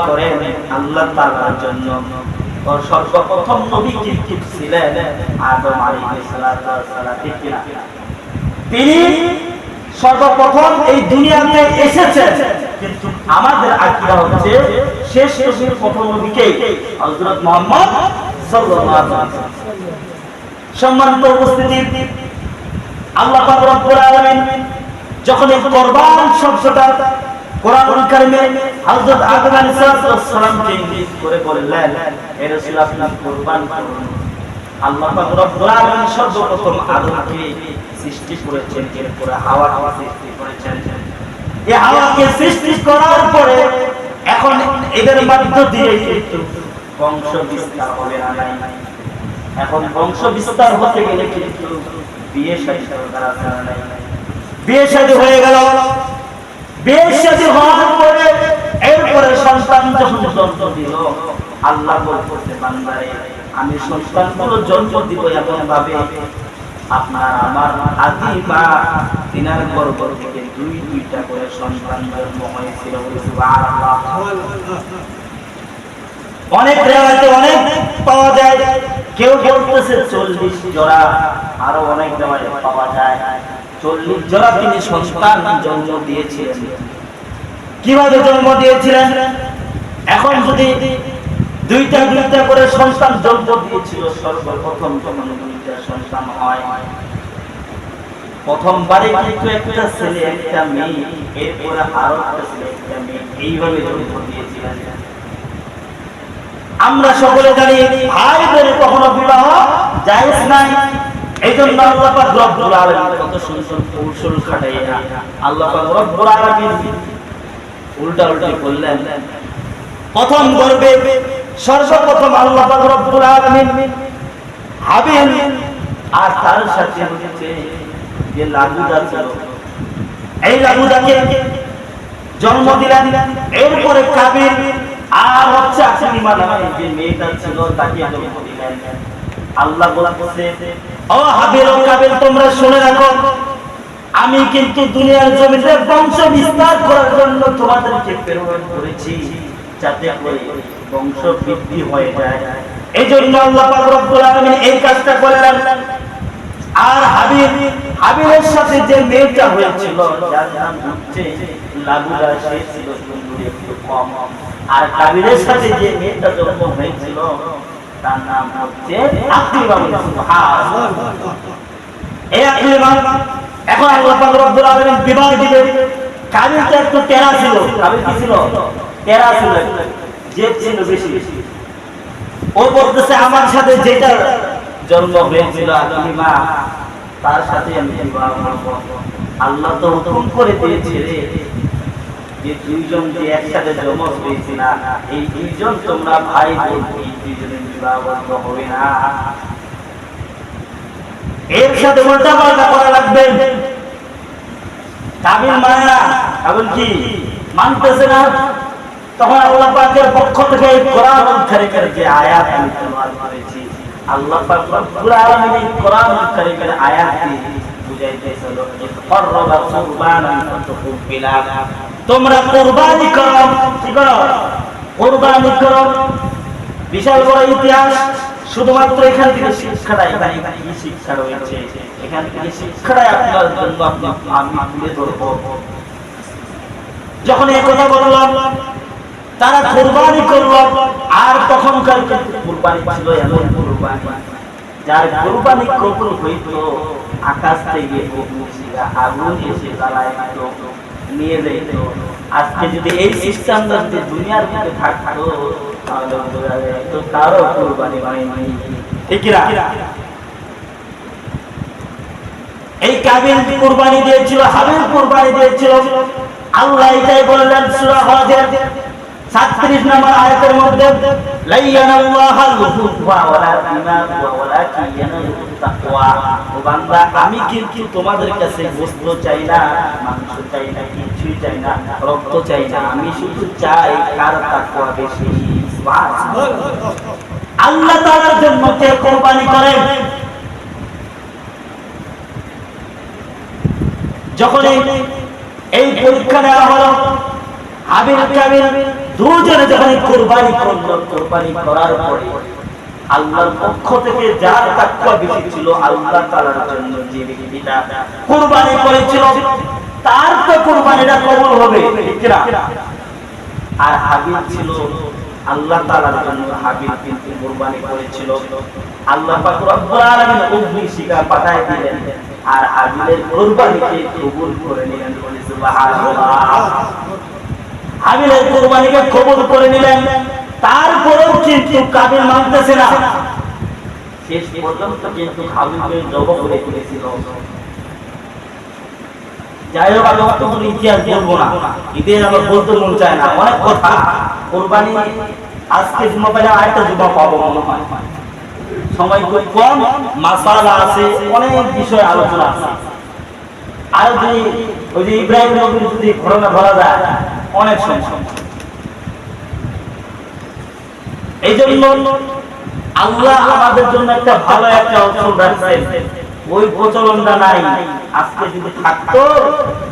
করেন আল্লাহ তাআলার জন্য। সর্বপ্রথম নবী কি ছিলেন? আদম আলাইহিস সালাতু ওয়াস সালাম। ঠিক কিনা? তিনি সর্বপ্রথম এই দুনিয়াতে এসেছেন, কিন্তু আমাদের আকীদা হচ্ছে শেষ নবীর প্রথম নবীকে হযরত মুহাম্মদ সাল্লাল্লাহু আলাইহি ওয়াসাল্লাম। সম্মানিত উপস্থিতি, আল্লাহ পাক রব্বুল আলামিন যখন এই কুরবান শব্দটা কোরআন কারিমে হযরত আদম আলাইহিস সালামকে ইঙ্গিত করে বললেন, হে রাসূল আপনি কুরবান করুন। আল্লাহ পাক রব্বুল আলামিন সর্বপ্রথম আদমকে সৃষ্টি করেছেন, এরপরে হাওয়াকে সৃষ্টি করেছেন। এই হাওয়াকে সৃষ্টি করার পরে এখন এদের মধ্য দিয়ে কিন্তু বংশ বিস্তার হবে না। এখন বংশ বিস্তার হতে গেলে কিন্তু বিয়ে শাদী দরকার আছে না? বিয়ে শাদী হয়ে গেল, বিয়ে শাদী হওয়ার পরে এরপরে সন্তান যখন জন্ম দিল, আল্লাহ বলতে বান্দারে আমি সন্তানগুলো জন্ম দিব এমন ভাবে আপনার আমার আদি মা তিনার গর্ভ থেকে দুইটা করে সন্তান জন্ম হয়েছিল। সুবহানাল্লাহ। অনেক রেওয়ায়েতে অনেক পাওয়া যায়, কেউ বলতেছে 40 জোড়া, আরো অনেক রেওয়ায়েতে পাওয়া যায় 40 জোড়া তিনি সন্তান জন্ম দিয়েছিলেন। কিভাবে জন্ম দিয়েছিলেন? এখন যদি দুইটা করে সন্তান জন্ম দিয়েছিল, সর্বপ্রথম যখন দুইটা সন্তান হয়, প্রথমবারে কিন্তু একটা ছেলে একটা মেয়ে, এরপরে আরো একটা ছেলে একটা মেয়ে, এইভাবে জন্ম দিয়েছিলেন। আমরা সকলে জানি ভাই বোনের কখনো বিবাহ জায়েজ নাই। এইজন্য আল্লাহ পাক রব্বুল আলামিন কত সুন্দর কৌশল খাটাইয়া আল্লাহ পাক রব্বুল আলামিন উল্টা করলেন। প্রথম গর্ভে সর্বপ্রথম আল্লাহ পাক রব্বুল আলামিন হাবিল আর তার সাথে হচ্ছে যে লাগুদা ছিল, এই লাগুদাকে জন্ম দিলেন। এরপরে কাবিল আর হচ্ছে আকলিমা নামে যে মেয়েটা ছিল তাকে জন্ম দিলেন। আল্লাহ বলতেছে, ও হাবিল ও কাবিল তোমরা শুনে রাখো, আমি কিন্তু দুনিয়ার জমিতে বংশ বিস্তার করার জন্য তোমাদেরকে প্রেরণ করেছি, যাতে করে বংশ বৃদ্ধি হয়ে যায়। এই জন্য আল্লাহ পাক রব্বুল আলামিন এই কাজটা করলেন। আর হাবিলের সাথে যে মেয়েটা হয়েছিল, যার নাম হচ্ছে লাগুদা, সে ছিল সুন্দরী একটু কম। আর কাবিলের সাথে যে মেয়েটা জন্ম হয়েছিল তার নাম হচ্ছে আকলিমা। সুবহানাল্লাহ। এই আকলিমা এখন আল্লাহ পাক রব্বুল আলামিন বিবাহ দিবেন। কাবিলটা একটু তেরা ছিল। কাবিল কি ছিল? তেরা ছিল, জেদ ছিল বেশি। ও বলতেছে আমার সাথে যেটা জন্ম হয়েছিল আকলিমা, তার সাথে আমি বিবাহ করব। আল্লাহ তো হুকুম করে দিয়েছে যে দুইজন যে একসাথে জন্ম হয়েছে না, এই দুইজন তোমরা ভাই বোন, এই দুইজনের বিবাহবদ্ধ হবে না। এর সাথে উল্টা পাল্টা করা লাগবে। কাবিল মানে না, কাবিল কি মানতেছে না। তখন আল্লাহ পাকের পক্ষ থেকে এই কোরআন কারীমের যে আয়াত আমি তেলাওয়াত করেছি, আল্লাহ পাক রব্বুল আলামিন এই কোরআন কারীমের আয়াত দিয়ে বুঝাইতেছিল, ইফরবা কুরবানান ফাতুবিলা, তোমরা কুরবানি করো। কি করো? কুরবানি করো। বিশাল বড় ইতিহাস। শুধুমাত্র এখান থেকে শিক্ষাটা, এখানে কি শিক্ষা রয়েছে, এখান থেকে শিক্ষাটাই আপনার জন্য আমি তুলে ধরবো। যখন এই কথা বললাম, তারা কুরবানি করলো। আর তখনকার কুরবানি ছিল এমন কুরবানি, যার কুরবানি কবুল হইত, আকাশ থেকে আগুন এসে জ্বালায় নিয়ে যেত। আজকে যদি এই সিস্টেমটা যদি দুনিয়ার মধ্যে থাকতো, তাহলে তো কারো কুরবানি হয়নি। ঠিক না? এই কাবিল কুরবানি দিয়েছিল, হাবিল কুরবানি দিয়েছিল। আল্লাহ এটাই বললেন সূরা হজের 37 নম্বর আয়াতের মধ্যে, লাইয়ানাল্লাহু লুহুবা ওয়ালা দিমাগু ওয়ালাকিন ইয়ানালুহু তাকওয়া। ও বান্দা, আমি কিন্তু তোমাদের কাছে গোশত চাই না, মাংস চাই না, কিছুই চাই না, রক্ত চাই না, আমি শুধু চাই কার তাকওয়া বেশি। সুবহানাল্লাহ। আল্লাহ তাআলার জন্য কে কুরবানি করে? যখন এই পরীক্ষা নেওয়া হলো, হাবিল কাবিল দুজনে যখন কুরবানি করলো, কুরবানি করার পরে আল্লাহর পক্ষ থেকে যার তাকওয়া বেশি ছিল, আল্লাহ তাআলার জন্য যে ব্যক্তিটা কুরবানি করেছিল তার তো কুরবানিটা কবুল হবে, ঠিক না? আর হাবিল ছিল আল্লাহ তাআলার জন্য, হাবিল কিন্তু কুরবানি করেছিল, আল্লাহ পাক রব্বুল আলামিন অগ্নি শিখা পাঠায় দিলেন আর হাবিলের কুরবানিকে কবুল করে নিলেন। সুবহানাল্লাহ। হাবিলের কুরবানিকে কবুল করে নিলেন, তারপরেও কিন্তু কাবিল মানতেছে না, শেষ পর্যন্ত কিন্তু হাবিলকে জবাই করে দিয়েছিল। যাই হোক, আমি অতগুলো ইতিহাস বলবো না, ঈদের আমার বলতে মন চায় না, অনেক কথা। কুরবানি আজকে জুমা পাইলে আরেকটা জুমা পাবো মনে হয়, সময় খুব কম, মাসালা আছে, অনেক বিষয় আলোচনা আছে। আর যদি ওই যে ইব্রাহিম নবীর যদি ঘটনা বলা যায় অনেক সময়, এই জন্য আল্লাহ আমাদের জন্য একটা ভালো একটা অপশন রাখছেন, ওই প্রচলনটা নাই। আজকে যদি থাকতো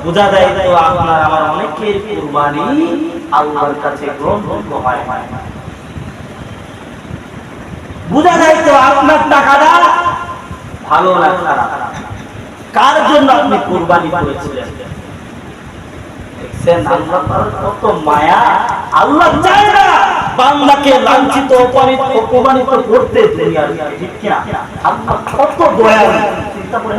বোঝা যায় তো আপনার আমার অনেকের কুরবানি আল্লাহর কাছে গ্রহণযোগ্য হয়। বোঝা যায় তো আপনার টাকাটা ভালো না খারাপ, কার জন্য আপনি কুরবানি করেছিলেন। দেখছেন আল্লাহ তাআলার কত মায়া। আল্লাহ চায় না বান্দাকে লাঞ্ছিত অপমানিত করতে দুনিয়ার, ঠিক কি না? আল্লাহ কত দয়ালু, চিন্তা করে।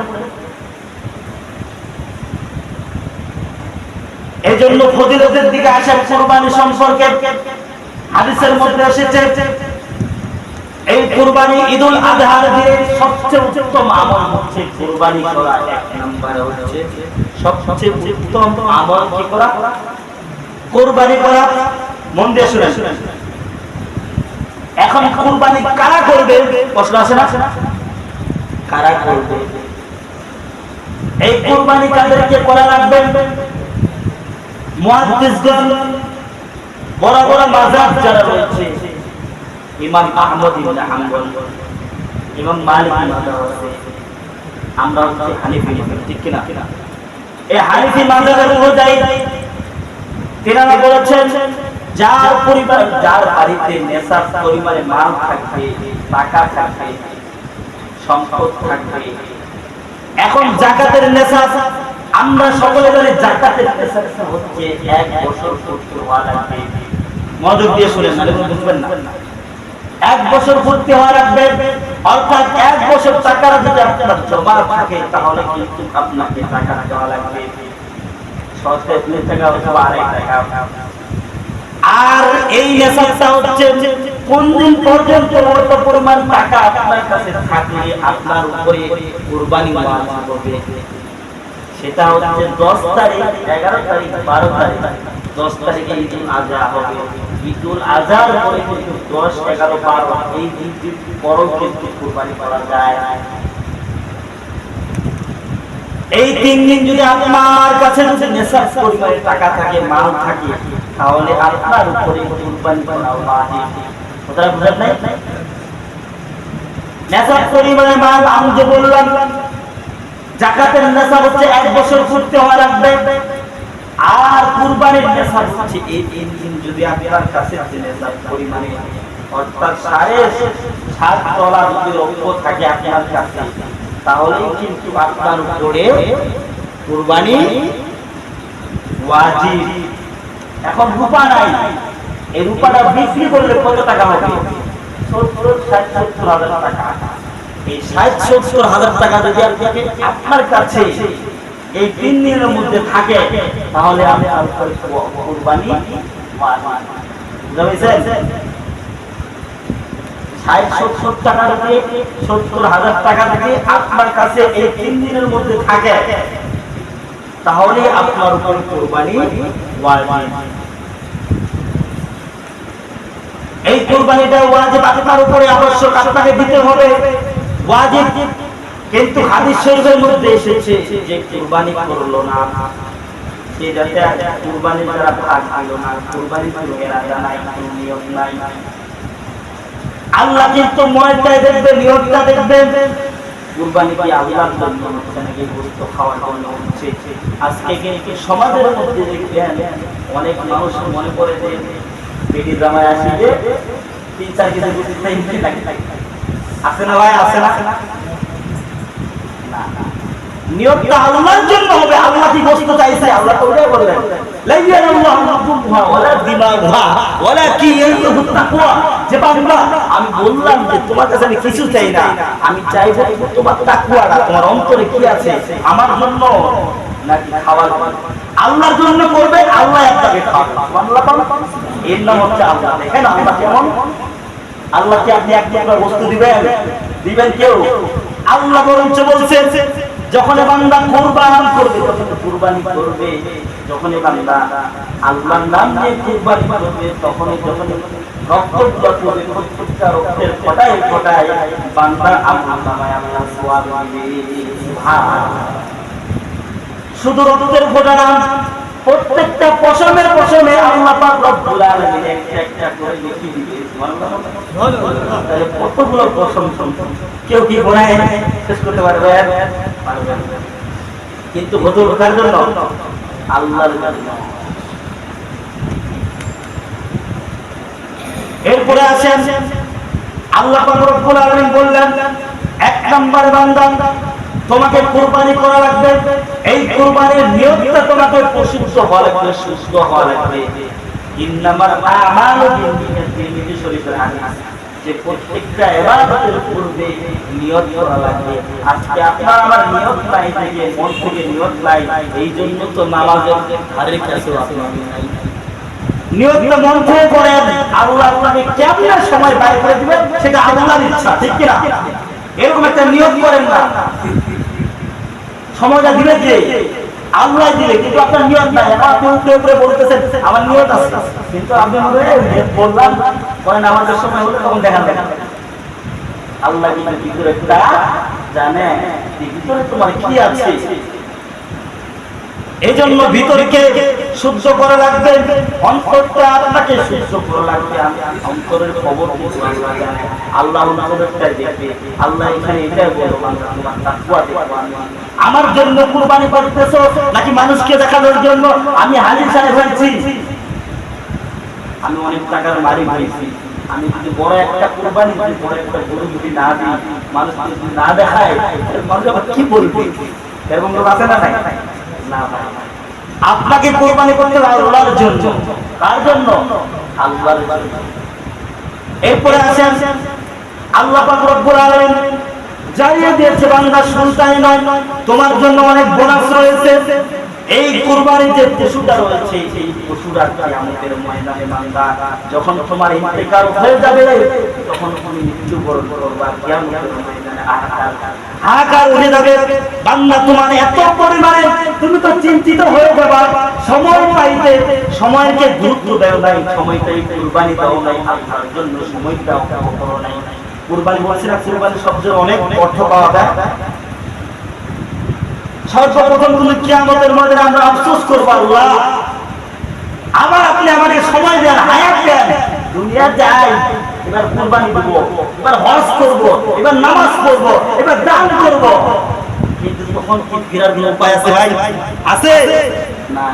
এজন্য ফজিলতের দিকে আসা কুরবানি সম্পর্কে হাদিসের মধ্যে এসেছে, এই কুরবানি ঈদুল আযহার দিনে সবচেয়ে উত্তম আমল হচ্ছে কুরবানি করা। এক নম্বরে হচ্ছে সবচেয়ে উত্তম আমল কি করা? কুরবানি করা। মন দিয়ে শুনেন। এখন কুরবানি কারা করবে প্রশ্ন আছে না? কারা করবে? এই কুরবানি কাদেরকে করা লাগবে? মুহাদ্দিসগণ, বড় বড় মাযহাব যারা রয়েছে, ইমাম আহমদ ইবনে হাম্বল, ইমাম মালিক মাযহাব আছে, আমরা হচ্ছে হানাফি মাযহাব, ঠিক কি না? এই হানাফি মাযহাবের অনুযায়ী তিনারা বলেছেন যার পরিবার, যার বাড়িতে নেশাব পরিমাণে মাল থাকবে, টাকা থাকবে, সম্পদ থাকবে। এখন যাকাতের নেশাব আমরা সকলে জানি, যাকাতের নেশাব হচ্ছে 1 বছর পূর্তি হওয়া লাগবে। মনোযোগ দিয়ে শুনেন, নাহলে বুঝবেন না। 1 বছর পূর্তি হওয়া লাগবে, অর্থাৎ 1 বছর টাকা যদি আপনার জমা থাকে তাহলে কিন্তু আপনাকে টাকা দেওয়া লাগবে, 7 টাকা অথবা 2.5 টাকা। আর এই নেশাবটা হচ্ছে কোন দিন পর্যন্ত অত পরিমাণ টাকা আপনার কাছে থাকলে আপনার উপরে কুরবানি ওয়াজিব হবে, সেটা হচ্ছে 10 তারিখ, 11 তারিখ, 12 তারিখ। 10 তারিখে ঈদুল আযহা হবে, ঈদুল আযহার পরে কিন্তু 10, 11, 12 এই দিন পরও কিন্তু কুরবানি করা যায়। এই 3 দিন যদি আপনার কাছে যদি নেশাব পরিমাণে টাকা থাকে, মাল থাকে, তাহলে আপনার উপরে কুরবানি করা ওয়াজিব। কথা বুঝেন নাই? নেশাব পরিমাণে মাল আমি যে বললাম, যাকাতের নেশাব হচ্ছে 1 বছর পূর্তি হওয়া লাগবে, আর কুরবানির নেশাব হচ্ছে এই 3 দিন যদি আপনার কাছে নেশাব পরিমাণে, অর্থাৎ 7.5 তলা যদি রৌপ্য থাকে আপনার কাছে, তাহলে কিন্তু আপনার উপরে কুরবানি ওয়াজিব। এখন রূপা নাই, এই রূপাটা বিক্রি করলে কত টাকা হবে? 70-70 হাজার টাকা। এই 60-70 হাজার টাকা যদি আপনার কাছে এই 3 দিনের মধ্যে থাকে, তাহলে আপনি কুরবানি বুঝাইছেন? 60-70 টাকা দিয়ে 70 হাজার টাকা যদি আপনার কাছে এই 3 দিনের মধ্যে থাকে, তাহলে আপনার উপর কুরবানি ওয়াজিব। এই কুরবানিটা ওয়াজিব, আপনার উপরে আবশ্যক, আপনাকে দিতে হবে, ওয়াজিব। কিন্তু হাদিস শরীফের মধ্যে এসেছে যে কুরবানি করলো না সে যাতে কুরবানি দ্বারা ভাগ দিল না, কুরবানি কোনো ইরাদা নাই, কোনো নিয়ত নাই। আল্লাহ কিন্তু ময়দায় দেখবে, নিয়তটা দেখবে। কুরবানি কি আল্লাহর জন্য হচ্ছে নাকি গোশত খাওয়ার জন্য হচ্ছে? আজকে কিন্তু সমাজের মধ্যে দেখবেন অনেক মানুষ মনে করে যে বেটি জামাই আসি যে 3-4 কেজি গোস্ত আছে না ভাই, আছে না? নিয়তটা আল্লাহর জন্য হবে। আল্লাহ কি গোস্ত চাইছে? আল্লাহ তো ওটাই বললেন, লা ইয়ানাল্লাহু নাফসুহা ওয়ালা দিমাগুহা ওয়ালাকিন ইয়ানযুহু তাকওয়া। যে বান্দা, আমি বললাম যে তোমার কাছে আমি কিছু চাই না, আমি চাইবো তোমার তাকওয়াটা, তোমার অন্তরে কি আছে, আমার জন্য নাকি খাওয়ার জন্য। আল্লাহর জন্য করবে, আল্লাহ আপনাকে খাওয়াবে। সুবহানাল্লাহ। এর নাম হচ্ছে আল্লাহ। দেখেন আল্লাহ কেমন। আল্লাহকে আপনি এক টুকরা বস্তু দিবেন? দিবেন কেউ? আল্লাহ বরঞ্চ বলছে যখন বান্দা কুরবান করবে, তখন কুরবানি করবে, যখন বান্দা আল্লাহর নাম নিয়ে কুরবানি করবে, তখন রক্তটা করবে, প্রত্যেকটা রক্তের ফোঁটায় ফোঁটায় বান্দা আল্লাহ নামে আল্লাহ সওয়াব দিবে। সুবহানাল্লাহ। শুধু রক্তের ফোঁটা না, প্রত্যেকটা পশমের পশমে আল্লাহ পাক রব্বুল আলামিন একটা একটা করে লিখে দিবে। সুবহানাল্লাহ। তাহলে কতগুলো পশম, কেউ কি গোনায় শেষ করতে পারবে? কিন্তু হুজুর কার জন্য? আল্লাহর জন্য। এরপরে আসেন আল্লাহ পাক রব্বুল আলামিন বললেন, এক নাম্বার বান্দা, তোমাকে কুরবানি করা লাগবে। এই কুরবানির নিয়তটা তোমাকে পরিশুদ্ধ হওয়া লাগবে, সুস্থ হওয়া লাগবে। ইন্নামাল আমালু বিন্নিয়াতি শরীফের হাদিস, যে প্রত্যেকটা ইবাদতের পূর্বে নিয়ত করা লাগবে। আজকে আপনার আমার নিয়ত নাই, থেকে মন থেকে নিয়ত নাই, এই জন্য তো নামাজের ধারে কাছে আপনার নাই। নিয়তটা মন থেকে করেন, আল্লাহ আপনাকে কেমন সময় বাইর করে দিবেন সেটা আল্লাহর ইচ্ছা, ঠিক কি না? এরকম একটা নিয়ত করেন না, সময়টা দিবে কে? আল্লাহ দিবে, কিন্তু আপনার নিয়ত নাই। আপনি উপরে উপরে বলতেছেন আমার নিয়ত আছে, কিন্তু আপনি বললাম পরে নামাজের সময় হলে তখন দেখা যাবে। আল্লাহ কিন্তু ভিতরেটা জানে, ভিতরে তোমার কি আছে। এই জন্য ভিতরকে শুদ্ধ করা লাগবে, অন্তরটা আপনাকে শুদ্ধ করা লাগবে। অন্তরের খবর কিছু আল্লাহ জানে, আল্লাহ অন্তরেরটা দেখবে। আল্লাহ এখানে এটাই বলবো, তোমার তাকওয়া দেখো। আমার জন্য কুরবানি করতেছো নাকি মানুষকে দেখানোর জন্য? আমি হাজির সাহেব হয়েছি, আমি অনেক টাকার মালিক হয়েছি, আমি যদি বড় একটা কুরবানি, বড় একটা গরু যদি না দিই, মানুষ যদি না দেখায়, মানুষ আবার কি বলবে? এরকম লোক আছে না? না ভাই, আপনাকে কুরবানি করতে হবে আল্লাহর জন্য। কার জন্য? আল্লাহর জন্য। এরপরে আসেন আল্লাহ পাক রব্বুল আলামিন জানিয়ে দিয়েছে, বান্দা শুনতাই নয়, তোমার জন্য অনেক বোনাস রয়েছে। এই কুরবানিতে পশুটা রয়েছে, এই পশুটা কিয়ামতের ময়দানে বান্দা যখন তোমার ইন্তেকাল হয়ে যাবে, তখন তুমি মৃত্যুবরণ করবা। কিয়ামতের ময়দানে হাহাকার উঠে যাবে। বান্দা তোমার এত পরিমাণে তুমি তো চিন্তিত হয়ে যাবা, সময় পাইতে সময়কে গুরুত্ব দেও নাই, সময়টাই কুরবানি দাও নাই, আল্লাহর জন্য সময়টা করো নাই। কুরবানি বলছি না, কুরবানি শব্দের অনেক অর্থ পাওয়া যায়। সর্বপ্রথম তুমি কিয়ামতের ময়দানে আমরা আফসোস করব, আল্লাহ আবার আপনি আমাকে সময় দেন, হায়াত দেন, দুনিয়া যাই, এবার কুরবানি দেব, এবার হজ করব, এবার নামাজ পড়ব, এবার দান করব। কিন্তু তখন কি ফেরার কোনো উপায় আছে ভাই? আছে না।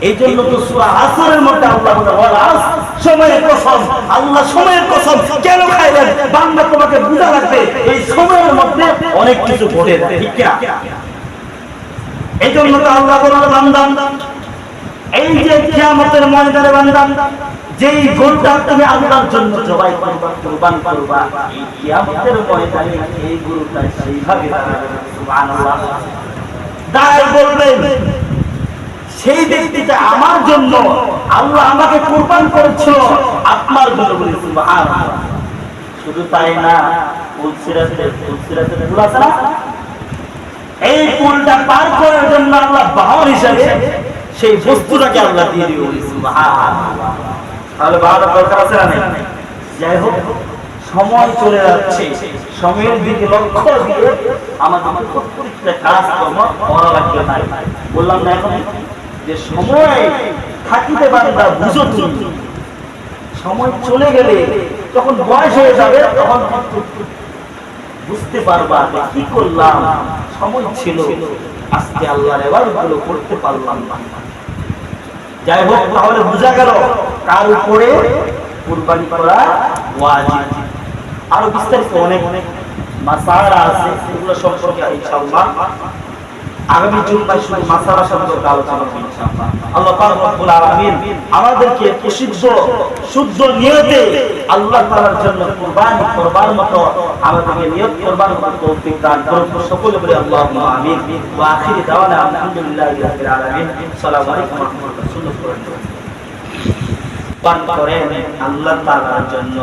এই জন্য তো সূরা আসরের মধ্যে আল্লাহ বলে, ওয়াস সময়ের কসম, আল্লাহ সময়ের কসম কেন খাইলেন? বান্দা তোমাকে বুঝা লাগবে এই সময়ের মধ্যে অনেক কিছু ঘটে, ঠিক কি না? এই জন্য তো আল্লাহ বলে, বান্দা এই যে কিয়ামতের ময়দানে বান্দা যেই গরুটা তুমি আল্লাহর জন্য জবাই করবা, কুরবান করবা, এই কিয়ামতের ময়দানে এই গরুটা সেইভাবে দাঁড়াবে। সুবহানাল্লাহ। দাঁড়ায় বলবে, সেই ব্যক্তিটা আমার জন্য, আল্লাহ আমাকে কুরবান করেছিল আপনার জন্য। বলি সুবহানাল্লাহ। শুধু তাই না, ফুলসিরাতের ফুল আছে না, এই ফুলটা পার করার জন্য আল্লাহ বাহন হিসাবে সেই বস্তুটাকে আল্লাহ দিয়ে দিবে। বলি সুবহানাল্লাহ। তাহলে বাহন দরকার আছে না? যাই হোক, সময় চলে যাচ্ছে, সময়ের দিকে লক্ষ্য দিয়ে আমাদের প্রত্যেকটা কাজকর্ম করা লাগবে। বললাম না এখন যে সময় থাকিতে বান্দা বুঝো, তুমি সময় চলে গেলে যখন বয়স হয়ে যাবে তখন বুঝতে পারবা যে কি করলাম, সময় ছিল, আজকে আল্লাহর ইবাদতগুলো করতে পারলাম না। যাই হোক, তাহলে বোঝা গেল কার উপরে কুরবানি করা ওয়াজিব। আরো বিস্তারিত অনেক মাসালা আছে, এগুলো সম্পর্কে ইনশাআল্লাহ আগামী জুমায় শুধু মাসালা সম্পর্কে আলোচনা করব ইনশাআল্লাহ। আল্লাহ পাক রব্বুল আলামিন আমাদেরকে শুদ্ধ নিয়তে আল্লাহ তাআলার জন্য কুরবানি করবার মতো আমাদেরকে নিয়ত করবার মতো তৌফিক দান করুন। সকলে বলি আল্লাহুম্মা আমিন। ওয়া আখিরি দাওয়ানা আলহামদুলিল্লাহি রাব্বিল আলামিন। আসসালামু আলাইকুম ওয়া রাহমাতুল্লাহি। পান করেন আল্লাহ তাআলার জন্য।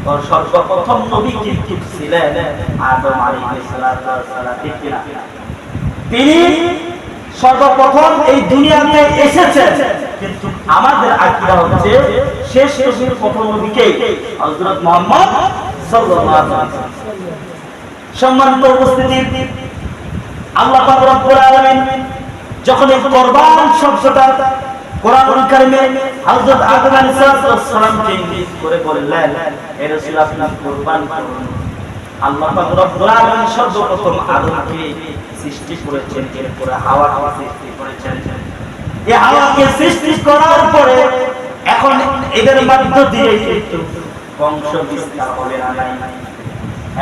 और সর্বপ্রথম নবী কি ছিলেন? আদম আলাইহিস সালাতু ওয়াস সালাম। ঠিক কিনা? তিনি সর্বপ্রথম এই দুনিয়াতে এসেছেন, কিন্তু আমাদের আকীদা হচ্ছে শেষ নবীর প্রথম নবীকে হযরত মুহাম্মদ সাল্লাল্লাহু আলাইহি ওয়াসাল্লাম। সম্মানিত উপস্থিতি, আল্লাহ পাক রব্বুল আলামিন যখন এই কুরবান শব্দটা কোরআন কারিমে হযরত আদম আলাইহিস সালামকে ইঙ্গিত করে বললেন, হে রাসূল আপনি কুরবান করুন। আল্লাহ পাক রব্বুল আলামিন সর্বপ্রথম আদমকে সৃষ্টি করেছেন, এরপরে হাওয়াকে সৃষ্টি করেছেন। এই হাওয়াকে সৃষ্টি করার পরে এখন এদের মধ্য দিয়ে কিন্তু বংশ বিস্তার হবে না নাই।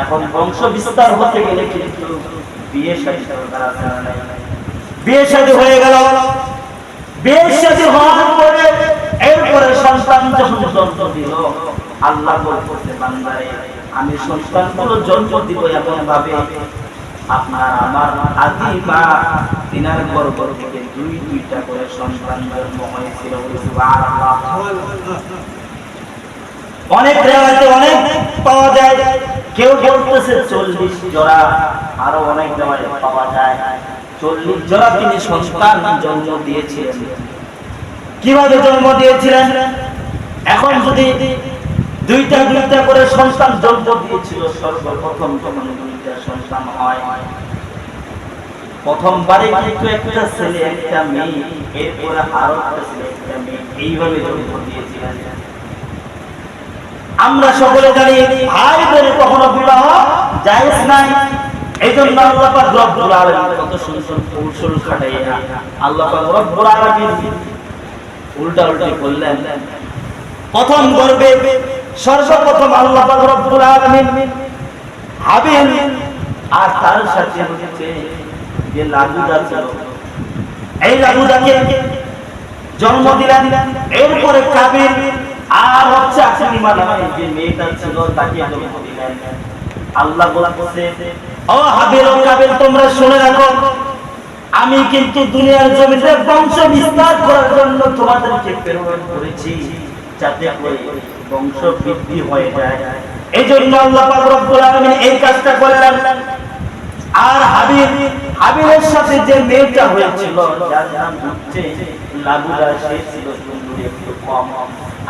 এখন বংশ বিস্তার হতে গেলে কিন্তু বিয়ে শাদী দরকার আছে না নাই। বিয়ে শাদী হয়ে গেল, বিয়ে শাদী হওয়ার পরে এরপরে সন্তান যখন জন্ম দিল, আল্লাহ বলতে বান্দারে আমি সন্তানগুলো জন্ম দিব এমন ভাবে আপনার আমার আদি মা তিনার গর্ভ থেকে দুইটা করে সন্তান জন্ম হয়েছিল। সুবহানাল্লাহ। অনেক রেওয়ায়েতে অনেক পাওয়া যায়, কেউ বলতেছে 40 জোড়া, আরো অনেক রেওয়ায়েতে পাওয়া যায় 40 জোড়া তিনি সন্তান জন্ম দিয়েছিলেন। কিভাবে জন্ম দিয়েছিলেন? এখন যদি দুইটা করে সন্তান জন্ম দিয়েছিল, সর্বপ্রথম যখন দুইটা সন্তান হয়, প্রথমবারে কিন্তু একটা ছেলে একটা মেয়ে, এরপরে আরো একটা ছেলে একটা মেয়ে, এইভাবে জন্ম দিয়েছিলেন। আমরা সকলে জানি ভাই বোনে কখনো বিবাহ জায়েজ নাই। এইজন্য আল্লাহ পাক রব্বুল আলামিন কত সুন্দর কৌশল খাটাইয়া আল্লাহ পাক রব্বুল আলামিন উল্টা বললেন। প্রথম গর্ভে সর্বপ্রথম আল্লাহ পাক রব্বুল আলামিন হাবিল আর তার সাথে হচ্ছে যে লাগুদা ছিল, এই লাগুদাকে জন্ম দিলেন। এরপরে কাবিল আর হচ্ছে আকলিমা নামে যে মেয়েটা ছিল তাকে জন্ম দিলেন। আল্লাহ বলছে, ও হাবিল ও কাবিল তোমরা শুনে রাখো, আমি কিন্তু দুনিয়ার জমিতে বংশ বিস্তার করার জন্য তোমাদেরকে প্রেরণ করেছি, যাতে করে বংশ বৃদ্ধি হয়ে যায়। এইজন্য আল্লাহ পাক রব্বুল আলামিন এই কাজটা করলেন। আর হাবিলের সাথে যে মেয়েটা হয়েছিল, যার নাম হচ্ছে লাগুদা, সে ছিল সুন্দরী একটু কম।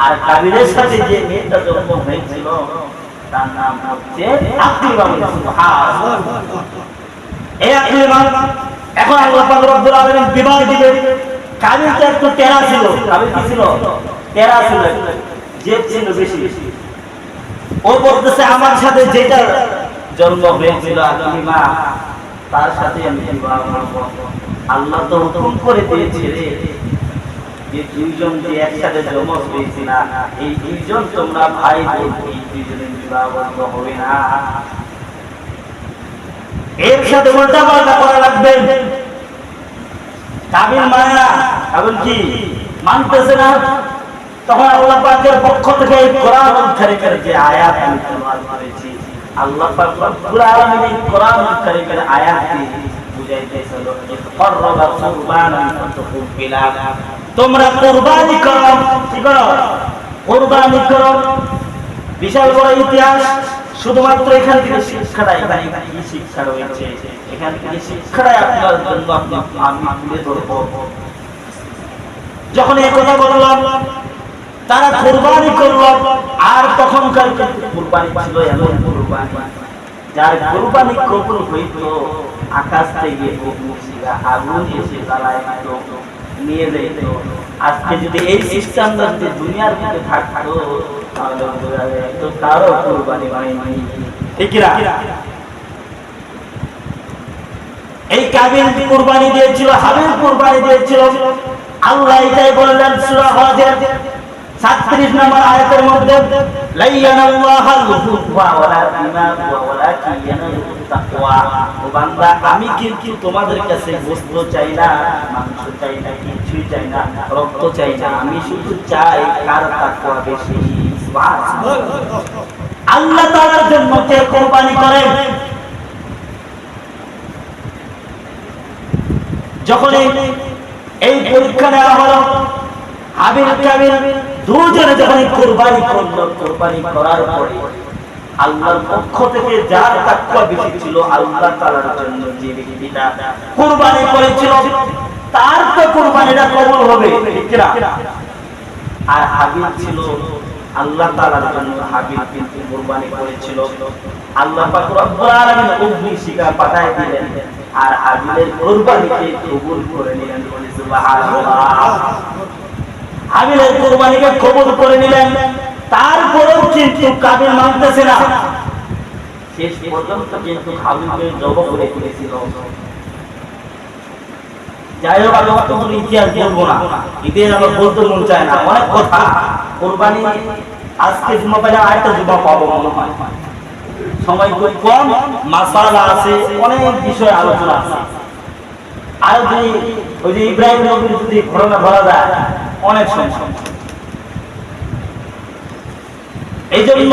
আর কাবিলের সাথে যে মেয়েটা জন্ম হয়েছিল তার নাম হচ্ছে আকলিমা। সুবহানাল্লাহ। এই আকলিমা এখন আল্লাহ পাক রব্বুল আলামিন বিবাহ দিবেন। কাবিলটা একটু তেরা ছিল, কাবিল কি ছিল? তেরা ছিল, জেদ ছিল বেশি। ও বলতেছে আমার সাথে যেটা জন্ম হয়েছিল আকলিমা, তার সাথে আমি বিবাহ করব। আল্লাহ তো হুকুম করে দিয়েছে যে দুইজন যে একসাথে জন্ম হয়েছিল, এই দুইজন তোমরা ভাই বোন, এই দুইজনের বিবাহ বন্ধ হবে না, এর সাথে উল্টা পাল্টা করা লাগবে। কাবিল মানে না, কাবিল কি মানতেছে না। তখন আল্লাহ পাকের পক্ষ থেকে এই কোরআন কারীমের যে আয়াত আমি তেলাওয়াত করেছি, আল্লাহ পাক রব্বুল আলামিন এই কোরআন কারীমের আয়াত দিয়ে বুঝাইতেছিল, ইফরবা কুরবানান ফাতুবিলা, তোমরা কুরবানি করো। কি করো? কুরবানি করো। বিশাল বড় ইতিহাস। শুধুমাত্র এখান থেকে শিক্ষাটা, এখানে কি শিক্ষা রয়েছে, এখান থেকে শিক্ষাটাই আপনার জন্য আমি তুলে ধরবো। যখন এই কথা বললাম, তারা কুরবানি করলো। আর তখনকার কুরবানি ছিল এমন কুরবানি, যার কুরবানি কবুল হইত, আকাশ থেকে আগুন এসে জ্বালায় দিত, নিয়ে যেত। আজকে যদি এই সিস্টেম দুনিয়ার মধ্যে থাকতো, তাহলে কারো কুরবানি হয়নি। ঠিক না? এই কাবিল কুরবানি দিয়েছিল, হাবিল কুরবানি দিয়েছিল। আল্লাহ এটাই বললেন সূরা হজের 37 নম্বর আয়াতের মধ্যে, লাইয়ানাল্লাহাল হুফা ওয়ালা দিমাগা ওয়ালাকিন ইয়ানালুত তাকওয়া। ও বান্দা, আমি কিন্তু তোমাদের কাছে বস্তু চাই না, মাংস চাই না, কিছুই চাই না, রক্ত চাই না, আমি শুধু চাই কার তাকওয়া বেশি। সুবহানাল্লাহ। আল্লাহ তাআলার জন্য কে কুরবানি করে? যখন এই পরীক্ষা নেওয়া হলো, হাবিল কাবিল দুজনে যখন কুরবানি করলো, কুরবানি করার পরে আল্লাহর পক্ষ থেকে যার তাকওয়া বেশি ছিল, আল্লাহ তাআলার জন্য যে ব্যক্তিটা কুরবানি করেছিল, তার তো কুরবানিটা কবুল হবে, ঠিক না? আর হাবিল ছিল আল্লাহ তাআলার জন্য, হাবিল কিন্তু কুরবানি করেছিল, আল্লাহ পাক রব্বুল আলামিন অগ্নি শিখা পাঠায় দিলেন, আর হাবিলের কুরবানিকে কবুল করে নিলেন। সুবহানাল্লাহ। হাবিলের কুরবানিকে কবুল করে নিলেন, তারপরেও কিন্তু কাবিল মানতেছে না, শেষ পর্যন্ত কিন্তু হাবিলকে জবাই করে দিয়েছিল। যাই হোক, আমি অতগুলো ইতিহাস বলবো না, ইতিহাস আমার বলতে মন চায় না, অনেক কথা। কুরবানি আজকে জুমা পেলে আরেকটা জুমা পাবো মনে হয়, সময় খুব কম, মাসালা আছে, অনেক বিষয় আলোচনা আছে। আর যদি ওই যে ইব্রাহিম নবীর যদি ঘটনা ধরা যায়, অনেক সমস্যা। এই জন্য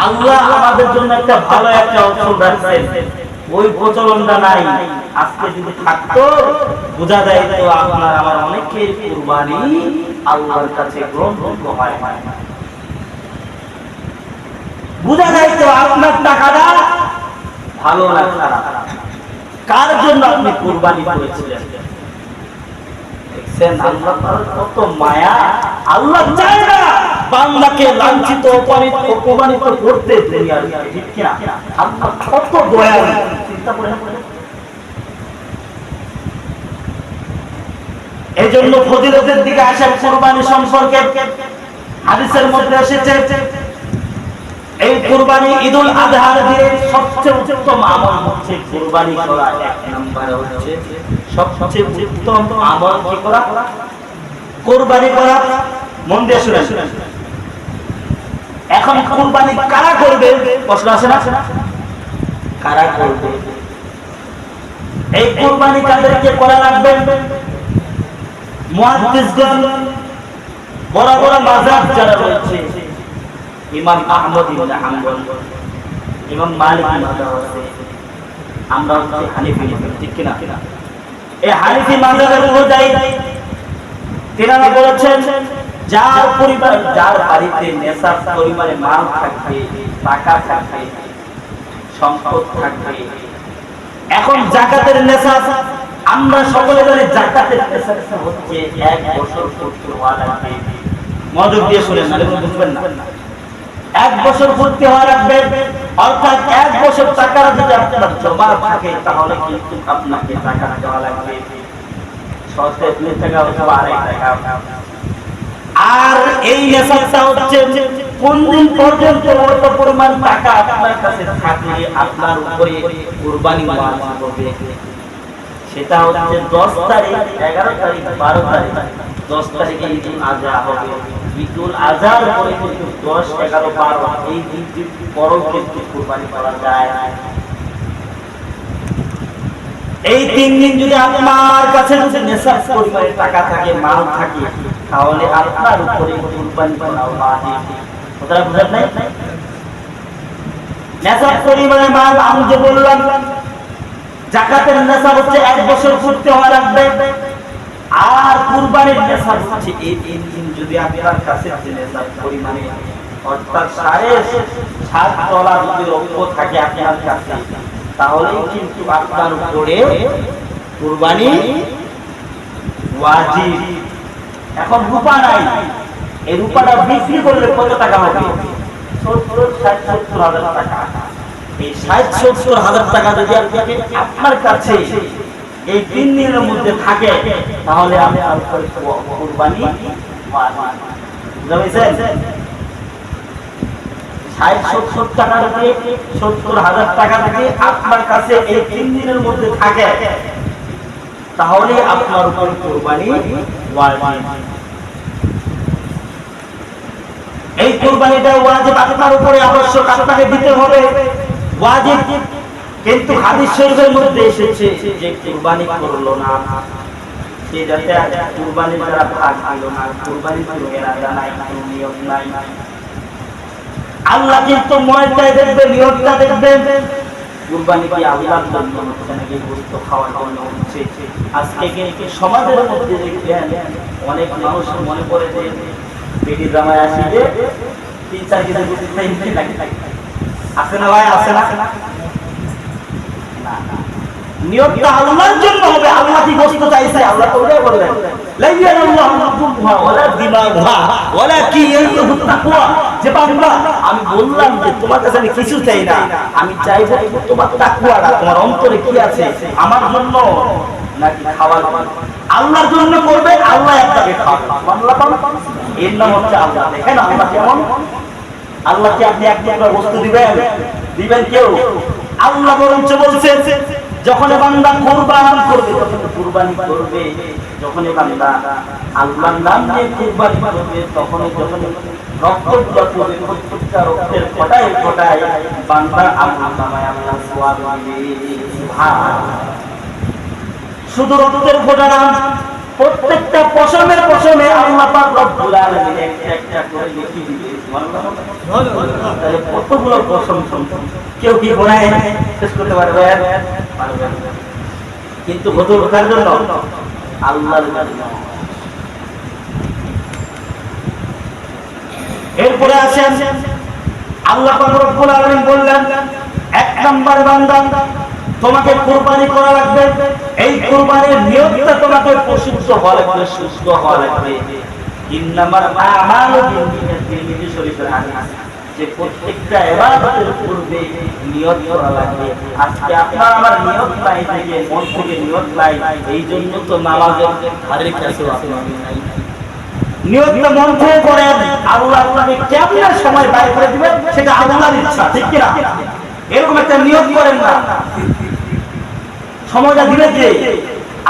আল্লাহ আমাদের জন্য একটা ভালো একটা অপশন রাখছেন, ওই প্রচলনটা নাই। আজকে যদি থাকতো, বোঝা যায় তো আপনার আমার অনেকের কুরবানি আল্লাহর কাছে গ্রহণযোগ্য হয়। বোঝা যায় তো আপনার টাকাটা ভালো না খারাপ, কার জন্য আপনি কুরবানি করেছিলেন। দেখছেন আল্লাহ তাআলার কত মায়া। আল্লাহ চায় না বান্দাকে লাঞ্ছিত অপমানিত করতে দুনিয়ার, ঠিক কি না? আল্লাহ কত দয়ালু, চিন্তা করেন। এজন্য ফজিলতের দিকে আসা কুরবানি সম্পর্কে হাদিসের মধ্যে এসেছে, এই কুরবানি ঈদুল আযহার দিনে সবচেয়ে উত্তম আমল হচ্ছে কুরবানি করা। এক নম্বরে হচ্ছে সবচেয়ে উত্তম আমল কি করা? কুরবানি করা। মন দিয়ে শুনেন। এখন কুরবানি কারা করবে প্রশ্ন আসে না? কারা করবে? এই কুরবানি কাদেরকে করা লাগবে? মুহাদ্দিসগণ, বড় বড় মাযহাব যারা রয়েছে, ইমাম আহমদ ইবনে হাম্বল, ইমাম মালিক মাযহাব আছে, আমরা হচ্ছে হানাফি মাযহাব, ঠিক কি না? এই হানাফি মাযহাবের অনুযায়ী তিনারা বলেছেন, যার পরিবার, যার বাড়িতে নেশাব পরিমাণে মাল থাকবে, টাকা থাকবে, সম্পদ থাকবে। এখন যাকাতের নেশাব আমরা সকলে জানি, যাকাতের নেশাব হচ্ছে 1 বছর পূর্তি হওয়া লাগবে। মনোযোগ দিয়ে শুনেন, নাহলে বুঝবেন না। 1 বছর পূর্তি হওয়া লাগবে, অর্থাৎ 1 বছর টাকা যদি আপনার জমা থাকে, তাহলে কিন্তু আপনাকে টাকা দেওয়া লাগবে 6 টাকা অথবা 2.5 টাকা। আর এই নেশাবটা হচ্ছে কোন দিন পর্যন্ত অত পরিমাণ টাকা আপনার কাছে থাকলে আপনার উপরে কুরবানি ওয়াজিব হবে, সেটা হচ্ছে 10 তারিখ, 11 তারিখ, 12 তারিখ। 10 তারিখে ঈদুল আযহা হবে। ঈদুল আযহার পরে কিন্তু 10, 11, 12 এই দিন পরও কিন্তু কুরবানি করা যায়। এই 3 দিন যদি আপনার কাছে যদি নেশাব পরিমাণে টাকা থাকে, মাল থাকে, তাহলে আপনার উপরে কুরবানি করা ওয়াজিব। কথাটা বুঝেন নাই? নেশাব পরিমাণে মাল আমি যে বললাম, যাকাতের নেশাব হচ্ছে 1 বছর পূর্তি হওয়া লাগবে, আর কুরবানির নেশাব হচ্ছে এই 3 দিন যদি আপনার কাছে নেশাব পরিমাণে, অর্থাৎ 7.5 তলা যদি রৌপ্য থাকে আপনার কাছে, তাহলে কিন্তু আপনার উপরে কুরবানি ওয়াজিব। এখন রূপা নাই, এই রূপাটা বিক্রি করলে কত টাকা হবে? 70-70 হাজার টাকা। এই 60-70 হাজার টাকা যদি আপনার কাছে এই 3 দিনের মধ্যে থাকে, তাহলে আপনার কুরবানি ওয়াজিব। 60-70 টাকা থেকে 70 হাজার টাকা থেকে আপনার কাছে এই 3 দিনের মধ্যে থাকে, তাহলে আপনার উপর কুরবানি ওয়াজিব। এই কুরবানিটা ওয়াজিব, আপনার উপরে আবশ্যক, আপনাকে দিতে হবে, ওয়াজিব। কিন্তু হাদিস শরীফের মধ্যে এসেছে যে কুরবানি করলো না সে যাতে কুরবানি দ্বারা ভাগ পেল না, কুরবানি কোনো এরাদা নাই, কোনো নিয়ত নাই। আল্লাহ কিন্তু ময়টাই দেখবে, নিয়তটা দেখবেন। কুরবানি কি আল্লাহর জন্য হচ্ছে নাকি গোশত খাওয়ার জন্য হচ্ছে? আজকে কি সমাজের মধ্যে দেখবেন অনেক মানুষ মনে করে যে বেটি জামাই আসি যে 3-4 কেজি গোশত খাই লাগে, আছে না ভাই? আছে না? নিয়তটা আল্লাহর জন্য হবে। আল্লাহ কি গোশত চাইছে? আল্লাহ তো ওটাই বললেন, লাইয়ানাল্লাহু নাফুহা ওয়ালা দিমাগহা ওয়ালাকিন তাকওয়া। যে বান্দা, আমি বললাম যে তোমার কাছে আমি কিছু চাই না, আমি চাইবো তোমার তাকওয়াটা, তোমার অন্তরে কি আছে, আমার জন্য নাকি খাওয়ার আল্লাহর জন্য করবে, আল্লাহ আপনাকে খাওয়াবে। সুবহানাল্লাহ। এর নাম হচ্ছে আল্লাহ। দেখেন আল্লাহ কেমন। আল্লাহকে আপনি এক টুকরা বস্তু দিবেন? দিবেন কেউ? আল্লাহ বরঞ্চ বলছেন যখন বান্দা কুরবান করবে, তখন কুরবানি করবে, যখন বান্দা আল্লাহর নাম নিয়ে কুরবানি করবে, তখন যখন রক্তগুলো পড়বে, প্রত্যেকটা রক্তের ফোঁটায় ফোঁটায় বান্দা আল্লাহর নামে আল্লাহ সওয়াব দিবে। সুবহানাল্লাহ। শুধু রক্তের ফোঁটা না, প্রত্যেকটা পশমে পশমে আল্লাহ পাক রব্বুল আলামিন একটা করে লিখে দিবে। সুবহানাল্লাহ। তাহলে কতগুলো পশম, কেউ কি গোনায় শেষ করতে পারবে? পারবে না। কিন্তু হুজুর কার জন্য? আল্লাহর জন্য। এরপরে আসেন আল্লাহ পাক রব্বুল আলামিন বললেন, এক নাম্বার বান্দা তোমাকে কুরবানি করা লাগবে, এই কুরবানির নিয়তটা তোমাকে পরিশুদ্ধ হওয়া লাগবে, সুস্থ হওয়া লাগবে। ইন্নামাল আমালু বিন্নিয়াত, তিরমিজি শরীফের হাদিস, যে প্রত্যেকটা ইবাদতের পূর্বে নিয়ত করা লাগবে। আজকে আপনার আমার নিয়ত নাই, থেকে মন থেকে নিয়ত নাই, এই জন্য তো নামাজের ধারের কাছে আপনি নাই। নিয়তটা মন থেকে করেন, আল্লাহ আপনাকে কেমন সময় বাইর করে দিবেন সেটা আল্লাহর ইচ্ছা, ঠিক কি না? এরকম একটা নিয়ত করেন না, সময়টা দিবে কে?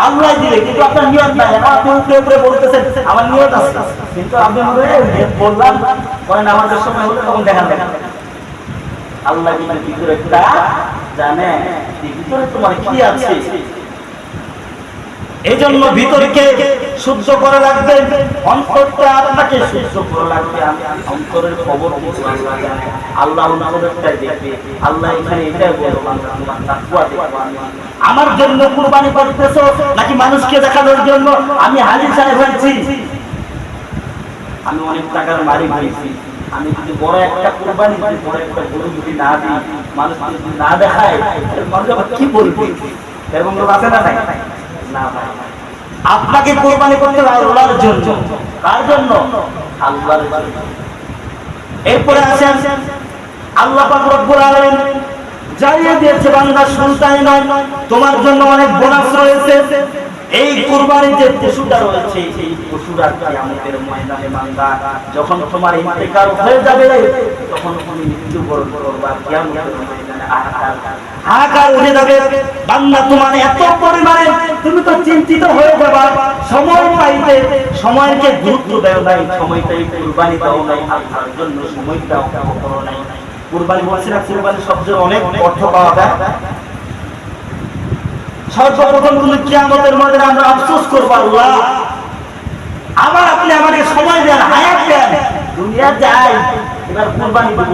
আল্লাহ দিবে, কিন্তু আপনার নিয়ত নাই। আপনি উপরে উপরে বলতেছেন আমার নিয়ত আছে, কিন্তু আপনি বললাম পরে নামাজের সময় হলে তখন দেখা দেন আল্লাহ কিন্তু ভিতরে একটা জানে ভিতরে তোমার কি আছে। এই জন্য ভিতরকে শুদ্ধ করে রাখবেন, অন্তরটা আপনাকে শুদ্ধ করে রাখবে। অন্তরের খবর কিছু আল্লাহ জানে, আল্লাহ অন্তরটাই দেখবে। আল্লাহ এখানে এটাই বলবো, তোমার তাকওয়া দেখো। আমার জন্য কুরবানি করতেছো নাকি মানুষকে দেখানোর জন্য? আমি হাজি সাহেব হয়েছি, আমি অনেক টাকার মালিক হয়েছি, আমি যদি বড় একটা কুরবানি দিই, বড় একটা গরু যদি না দিই, মানুষ যদি না দেখায়, মানুষ আবার কি বলবে? এরকম লোক আছে না? নাই না ভাই। আপনাকে কুরবানি করতে হবে আল্লাহর জন্য। কার জন্য? আল্লাহর জন্য। এরপরে আসেন আল্লাহ পাক রব্বুল আলামিন জানিয়ে দিয়েছে, বান্দা শুনতাই নয়, তোমার জন্য অনেক বোনাস রয়েছে। এই কুরবানির যে পশুটা রয়েছে, এই পশুটা কিয়ামতের ময়দানে বান্দা যখন তোমার ইন্তেকাল হয়ে যাবে, তখন তুমি মৃত্যুবরণ করবা, কিয়ামতের ময়দানে হাহাকার উঠে যাবে। বান্দা তোমার এত পরিমাণে তুমি তো চিন্তিত হয়ে যাবা, সময় পাইতে সময়কে গুরুত্ব দাও নাই, সময়টাই কুরবানি দাও নাই, আল্লাহর জন্য সময়টাও করো নাই। কুরবানি বলছি না, কুরবানি শব্দের অনেক অর্থ পাওয়া যায়। সর্বপ্রথম তুমি কিয়ামতের ময়দানে আমরা আফসোস করবো, আল্লাহ আবার আপনি আমাকে সময় দেন, হায়াত দেন, দুনিয়া যাই, এবার কুরবানি দেব,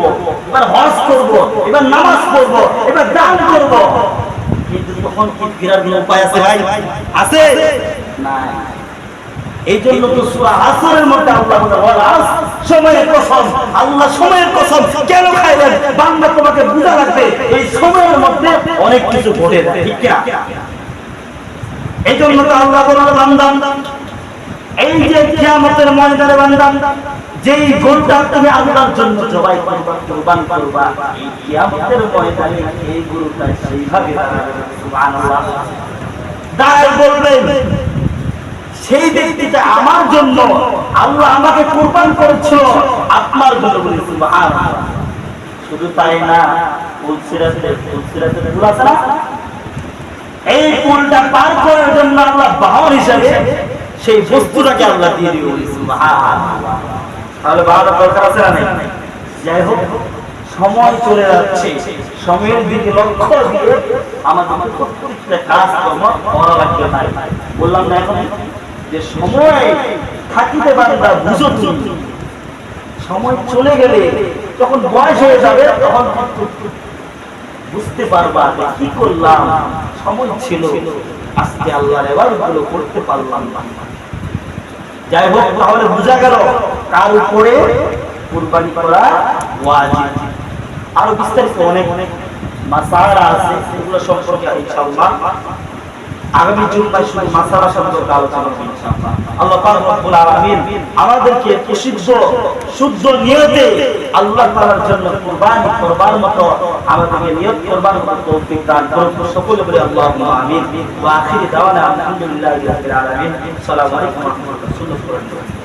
এবার হজ করব, এবার নামাজ পড়ব, এবার দান করব। কিন্তু তখন কি ফেরার কোনো উপায় আছে ভাই? আছে না। এই জন্য তো সূরা আসরের মধ্যে আল্লাহ বলে, সময়ের কসম, আল্লাহ সময়ের কসম কেন খাইলেন? বান্দা তোমাকে বুঝা লাগবে এই সময়ের মধ্যে অনেক কিছু ঘটে যায়, ঠিক কি না? এই জন্য তো আল্লাহ বলে, বান্দা এই যে কিয়ামতের ময়দানে বান্দা যেই গরুটা তুমি আল্লাহর জন্য জবাই করবা, কুরবান করবা, এই কিয়ামতের ময়দানে এই গরুটা সেইভাবে দাঁড়াবে। সুবহানাল্লাহ। দাঁড়ায় বলবেন, সেই ব্যক্তিটা আমার জন্য, আল্লাহ আমাকে কুরবান করেছিল আপনার জন্য, বলি সুবহানাল্লাহ। শুধু তাই না, ফুলসিরাতের ফুল আছে না, এই পুলটা পার করার জন্য আল্লাহ বাহন হিসেবে সেই বস্তুটাকে আল্লাহ দিয়ে দিল। সুবহানাল্লাহ। তাহলে বাহাদুর দরকার আছে না নাই? যাই হোক, সময় চলে যাচ্ছে, সময়ের দিকে লক্ষ্য দিয়ে আমাদের প্রত্যেকটা কাজ কর্ম করা লাগবে। নাই বললাম না এখন যে সময় থাকিতে বান্দা বুঝো তুমি, সময় চলে গেলে যখন বয়স হয়ে যাবে তখন বুঝতে পারবা কি করলাম, সময় ছিল আজকে আল্লাহর ইবাদতগুলো করতে পারলাম না। যাই হোক, তাহলে বোঝা গেল কার উপরে কুরবানি করা ওয়াজিব। আরো বিস্তারিত অনেক অনেক মাসালা আছে, এগুলো সম্পর্কে ইনশাআল্লাহ আগামী জুমায় শুধু মাসালা সম্পর্কে আলোচনা করব ইনশাআল্লাহ। আল্লাহ পাক রব্বুল আলামিন আমাদেরকে প্রসিদ্ধ শুদ্ধ নিয়তে আল্লাহ তাআলার জন্য কুরবানি করবার মতো আমাদেরকে নিয়ত করবার মতো তৌফিক দান করুন। সকলে বলে আল্লাহুম্মা আমিন। ওয়া আখিরি দাওয়ানা আলহামদুলিল্লাহি রাব্বিল আলামিন। আসসালামু আলাইকুম ওয়া রাহমাতুল্লাহি ওয়া বারাকাতুহু।